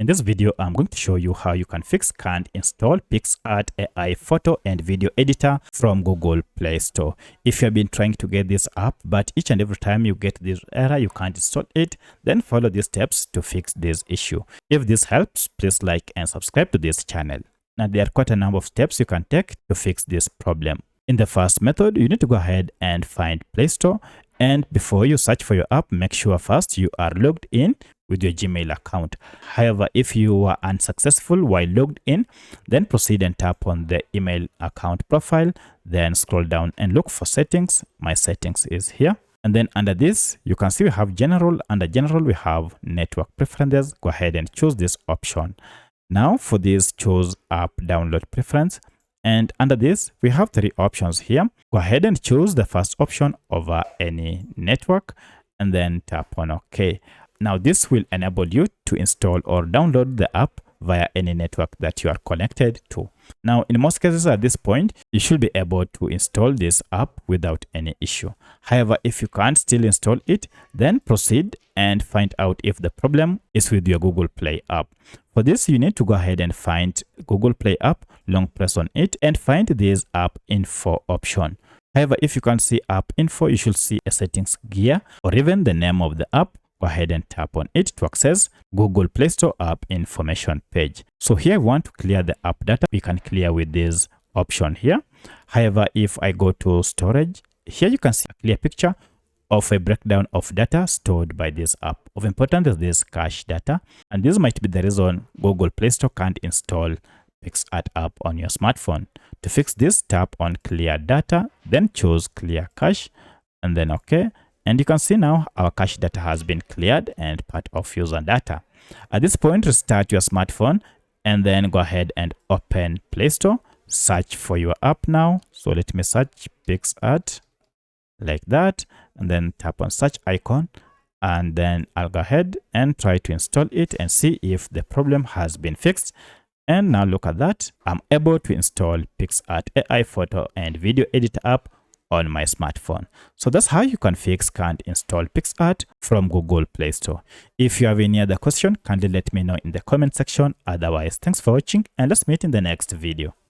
In this video, I'm going to show you how you can fix can't install Picsart AI photo and video editor from Google Play Store. If you have been trying to get this app, but each and every time you get this error, you can't install it, then follow these steps to fix this issue. If this helps, please like and subscribe to this channel. Now, there are quite a number of steps you can take to fix this problem. In the first method, you need to go ahead and find Play Store. And before you search for your app, make sure first you are logged in with your Gmail account. However, if you are unsuccessful while logged in, then proceed and tap on the email account profile, then scroll down and look for settings. My settings is here. And then under this, you can see we have general. Under general, we have network preferences. Go ahead and choose this option. Now for this, choose app download preference. And under this, we have three options here. Go ahead and choose the first option over any network and then tap on OK. Now this will enable you to install or download the app via any network that you are connected to. Now, in most cases at this point, you should be able to install this app without any issue. However, if you can't still install it, then proceed and find out if the problem is with your Google Play app. For this, you need to go ahead and find Google Play app, long press on it and find this app info option. However, if you can't see app info, you should see a settings gear or even the name of the app. Go ahead and tap on it to access Google Play Store app information page. So here we want to clear the app data. We can clear with this option here. However, if I go to storage, here you can see a clear picture of a breakdown of data stored by this app. Of importance is this cache data, and this might be the reason Google Play Store can't install Picsart app on your smartphone. To fix this, tap on clear data, then choose clear cache, and then OK. And you can see now our cache data has been cleared and part of user data. At this point, restart your smartphone and then go ahead and open Play Store. Search for your app now. So let me search Picsart like that and then tap on search icon. And then I'll go ahead and try to install it and see if the problem has been fixed. And now look at that. I'm able to install Picsart AI photo and video editor app on my smartphone. So that's how you can fix can't install Picsart from Google Play Store. If you have any other question, kindly let me know in the comment section. Otherwise, thanks for watching and let's meet in the next video.